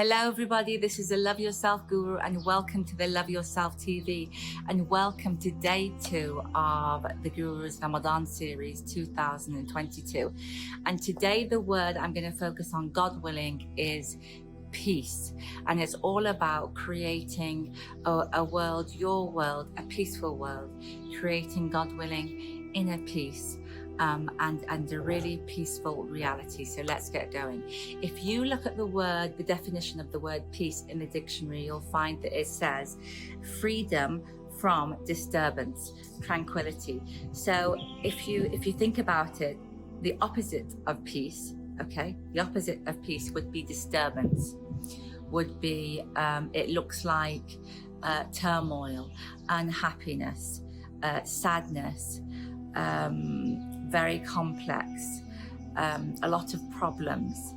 Hello everybody, this is the Love Yourself Guru and welcome to the Love Yourself TV and welcome to day 2 of the Guru's Ramadan series 2022. And today the word I'm going to focus on, God willing, is peace. And it's all about creating a world, your world, a peaceful world, creating, God willing, inner peace. And a really peaceful reality. So let's get going. If you look at the definition of the word peace in the dictionary, you'll find that it says freedom from disturbance, tranquility. So if you think about it, the opposite of peace, okay, the opposite of peace would be disturbance, would be, it looks like turmoil, unhappiness, sadness, very complex, a lot of problems.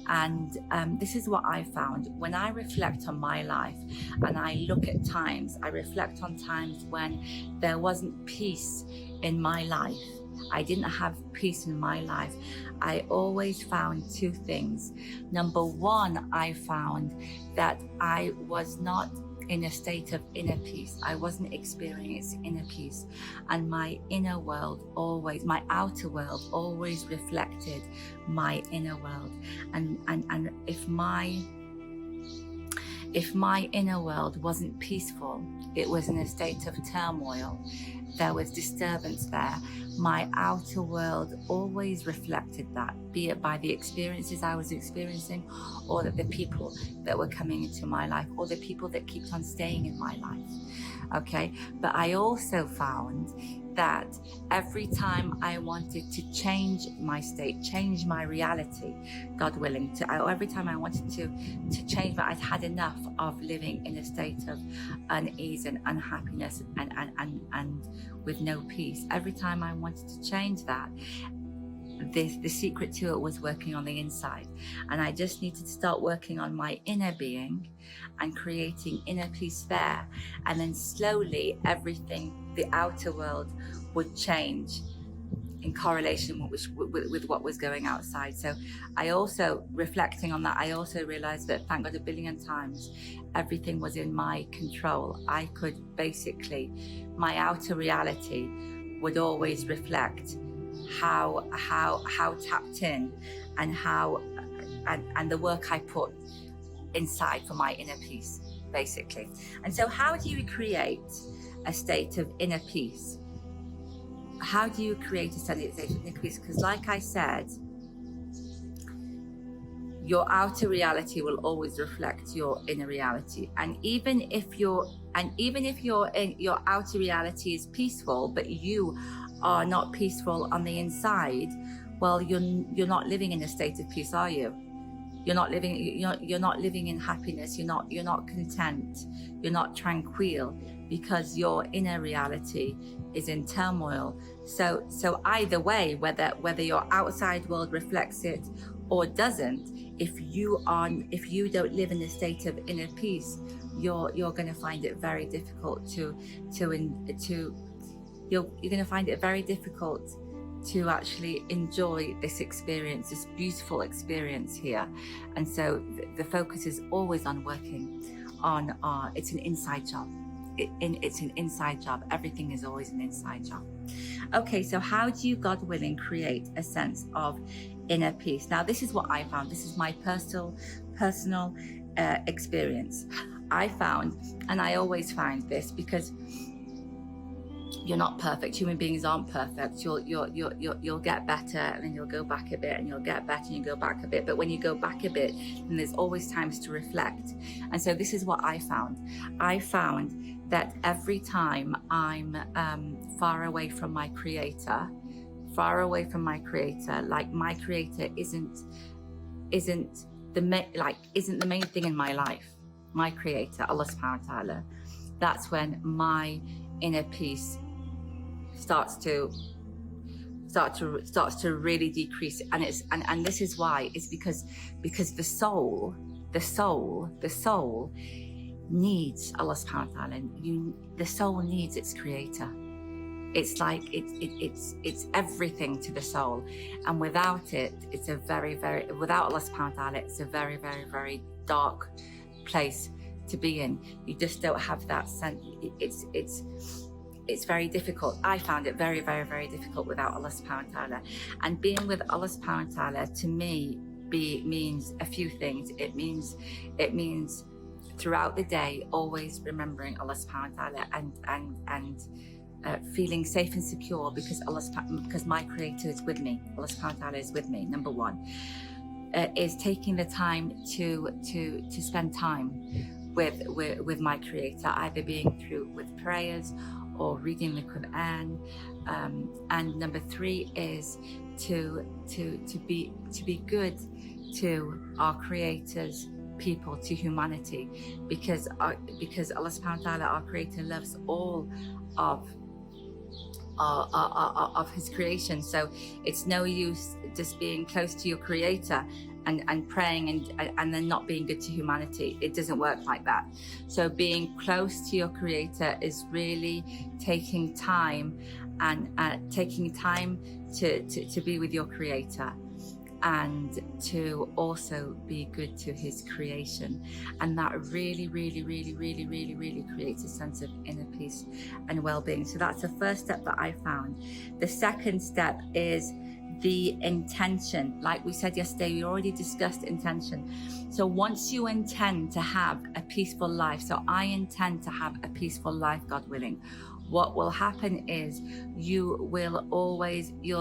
And this is what I found when I reflect on my life and I look at times, I reflect on times when there wasn't peace in my life. I didn't have peace in my life. I always found two things. Number one, I found that I was not in a state of inner peace. I wasn't experiencing inner peace. And my inner world always, my outer world always reflected my inner world. And if my inner world wasn't peaceful, it was in a state of turmoil, there was disturbance there, my outer world always reflected that, be it by the experiences I was experiencing, or that the people that were coming into my life, or the people that kept on staying in my life. Okay, but I also found that every time I wanted to change my state, change my reality, God willing, every time I wanted to change, I'd had enough of living in a state of unease and unhappiness and with no peace. Every time I wanted to change that, the secret to it was working on the inside. And I just needed to start working on my inner being and creating inner peace there. And then slowly everything, the outer world, would change in correlation with what was going outside. So I also, reflecting on that, I also realized that, thank God, a billion times, everything was in my control. I could basically, my outer reality would always reflect how tapped in and and the work I put inside for my inner peace, basically. And so how do you create a state of inner peace? How do you create a state of inner peace? Because like I said, your outer reality will always reflect your inner reality. And even if your outer reality is peaceful, but you are not peaceful on the inside, well, you're not living in a state of peace, are you? You're not living in happiness. You're not content. You're not tranquil, because your inner reality is in turmoil. So either way, whether your outside world reflects it or doesn't, if you don't live in a state of inner peace, you're going to find it very difficult you're going to find it very difficult to actually enjoy this experience, this beautiful experience here. And so the focus is always on working on it's an inside job. It's an inside job. Everything is always an inside job. Okay, so how do you, God willing, create a sense of inner peace? Now, this is what I found. This is my personal experience. I found, and I always find this, because you're not perfect. Human beings aren't perfect. You'll get better, and then you'll go back a bit, and you'll get better, and you go back a bit. But when you go back a bit, then there's always times to reflect. And so this is what I found. I found that every time I'm far away from my Creator, like my Creator isn't the main thing in my life. My Creator, Allah subhanahu wa ta'ala. That's when my inner peace starts to really decrease. And this is why. It's because the soul needs Allah subhanahu wa ta'ala. The soul needs its Creator. It's like it's everything to the soul, and without it, it's a very, very, without Allah subhanahu wa ta'ala, it's a very, very, very dark place to be in. You just don't have that sense. It's very difficult. I found it very, very, very difficult without Allah subhanahu wa ta'ala. And being with Allah subhanahu wa ta'ala, to me, means a few things. It means throughout the day, always remembering Allah subhanahu wa ta'ala and feeling safe and secure because my Creator is with me. Allah subhanahu wa ta'ala is with me. Number one is taking the time to spend time with my Creator, either being through with prayers or reading the Quran. And number three is to be good to our Creator's people, to humanity, because Allah subhanahu wa ta'ala, our Creator, loves all of His creation. So it's no use just being close to your Creator and praying and then not being good to humanity. It doesn't work like that. So being close to your Creator is really taking time and taking time to be with your Creator, and to also be good to His creation. And that really, really, really, really, really, really creates a sense of inner peace and well-being. So that's the first step that I found. The second step is the intention. Like we said yesterday, we already discussed intention. So once you intend to have a peaceful life, so I intend to have a peaceful life, God willing, what will happen is you'll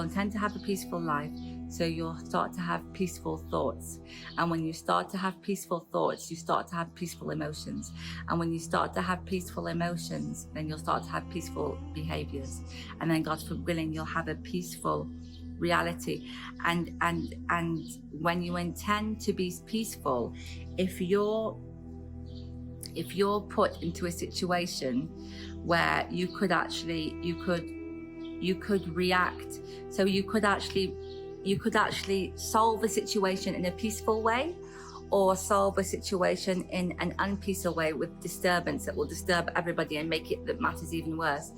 intend to have a peaceful life. So you'll start to have peaceful thoughts. And when you start to have peaceful thoughts, you start to have peaceful emotions. And when you start to have peaceful emotions, then you'll start to have peaceful behaviors. And then, God willing, you'll have a peaceful reality. And when you intend to be peaceful, if you're put into a situation where you could react, so you could actually solve a situation in a peaceful way, or solve a situation in an unpeaceful way with disturbance that will disturb everybody and make it that matters even worse.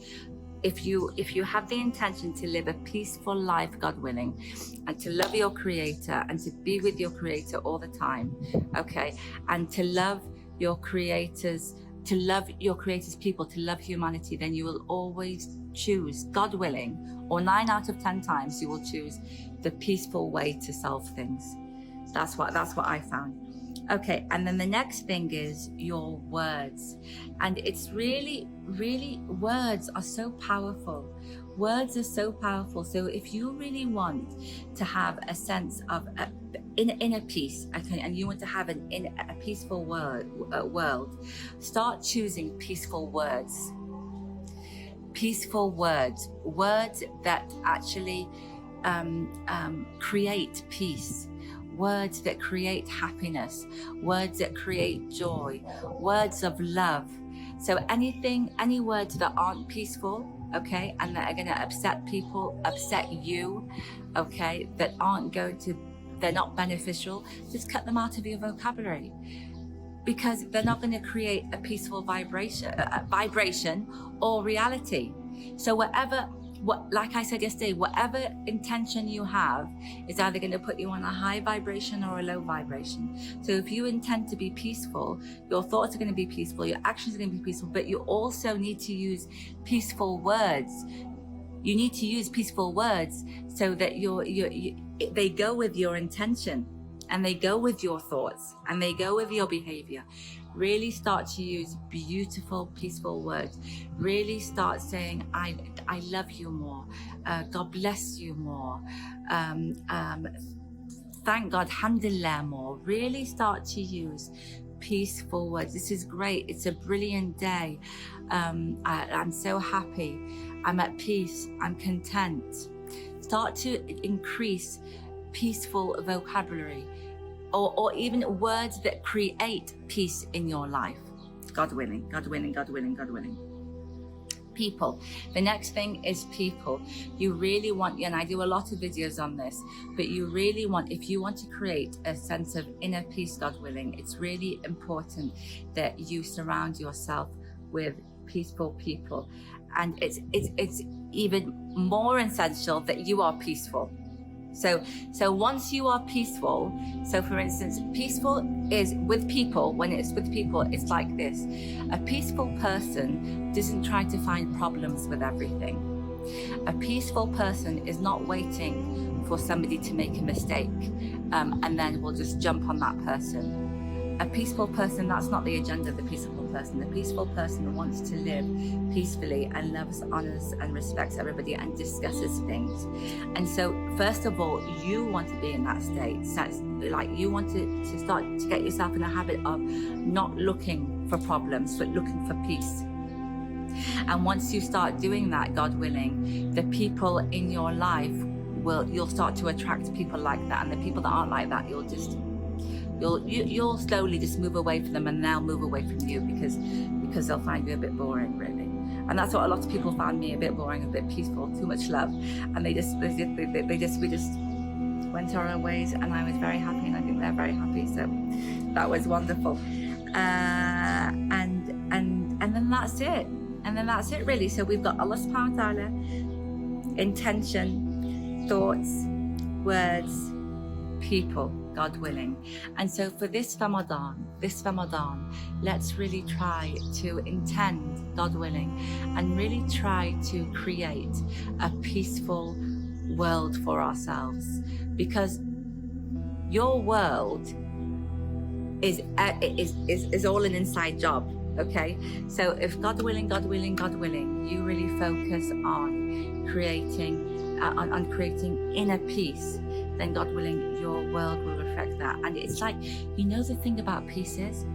If you have the intention to live a peaceful life, God willing, and to love your Creator and to be with your Creator all the time, okay, and to love your Creator's people, to love humanity, then you will always choose, God willing, or 9 out of 10 times, you will choose the peaceful way to solve things. That's what I found. Okay, and then the next thing is your words. And it's really, really, words are so powerful. Words are so powerful. So if you really want to have a sense of inner peace, okay, and you want to have a peaceful world, start choosing peaceful words. Peaceful words. Words that actually create peace. Words that create happiness, words that create joy, words of love. So any words that aren't peaceful, okay, and that are going to upset people, upset you, okay, they're not beneficial, just cut them out of your vocabulary, because they're not going to create a peaceful vibration or reality. So like I said yesterday, whatever intention you have is either going to put you on a high vibration or a low vibration. So if you intend to be peaceful, your thoughts are going to be peaceful, your actions are going to be peaceful, but you also need to use peaceful words. You need to use peaceful words so that they go with your intention, and they go with your thoughts, and they go with your behavior. Really start to use beautiful, peaceful words. Really start saying, I love you more. God bless you more. Thank God, alhamdulillah more. Really start to use peaceful words. This is great. It's a brilliant day. I'm so happy. I'm at peace. I'm content. Start to increase peaceful vocabulary, or even words that create peace in your life. God willing, God willing, God willing, God willing. People. The next thing is people. You really want, and I do a lot of videos on this, but you really want, if you want to create a sense of inner peace, God willing, it's really important that you surround yourself with peaceful people. And it's even more essential that you are peaceful. So once you are peaceful, so for instance, peaceful is with people. When it's with people, it's like this. A peaceful person doesn't try to find problems with everything. A peaceful person is not waiting for somebody to make a mistake and then will just jump on that person. A peaceful person, that's not the agenda of the peaceful person. The peaceful person wants to live peacefully and loves, honors and respects everybody and discusses things. And so first of all, you want to be in that state. So it's like you want to start to get yourself in a habit of not looking for problems, but looking for peace. And once you start doing that, God willing, the people in your life you'll start to attract people like that. And the people that aren't like that, you'll slowly just move away from them, and they'll move away from you because they'll find you a bit boring, really. And that's what a lot of people found me, a bit boring, a bit peaceful, too much love, and we just went our own ways, and I was very happy, and I think they're very happy. So that was wonderful. And then that's it. And then that's it, really. So we've got Allah subhanahu wa ta'ala, intention, thoughts, words, people, God willing. And so for this Ramadan, let's really try to intend, God willing, and really try to create a peaceful world for ourselves, because your world is all an inside job. Okay, so if God willing, you really focus on creating inner peace, then God willing, your world will reflect that. And it's like, the thing about peace is,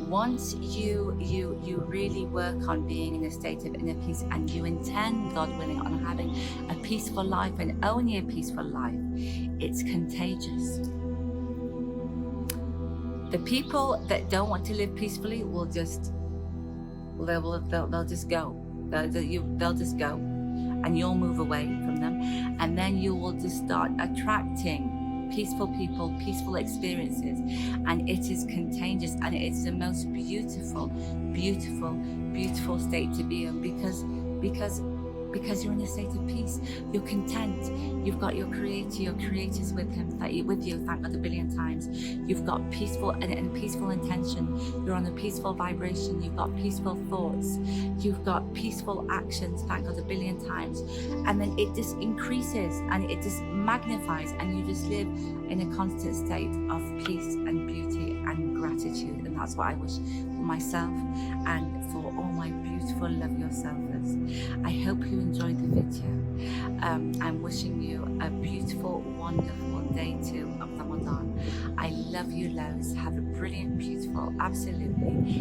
once you really work on being in a state of inner peace, and you intend, God willing, on having a peaceful life, and only a peaceful life, it's contagious. The people that don't want to live peacefully will just, they'll just go. They'll just go, and you'll move away from them, and then you will just start attracting peaceful people, peaceful experiences, and it is contagious, and it's the most beautiful state to be in, because you're in a state of peace. You're content. You've got your creators with you, thank God, a billion times. You've got peaceful and peaceful intention. You're on a peaceful vibration. You've got peaceful thoughts. You've got peaceful actions, thank God, a billion times. And then it just increases and it just magnifies, and you just live in a constant state of peace and beauty and gratitude. And that's what I wish for myself and for all my beautiful Love Yourselfers. I hope you enjoyed the video. I'm wishing you a beautiful, wonderful day 2 of Ramadan. I love you loads. Have a brilliant, beautiful, absolutely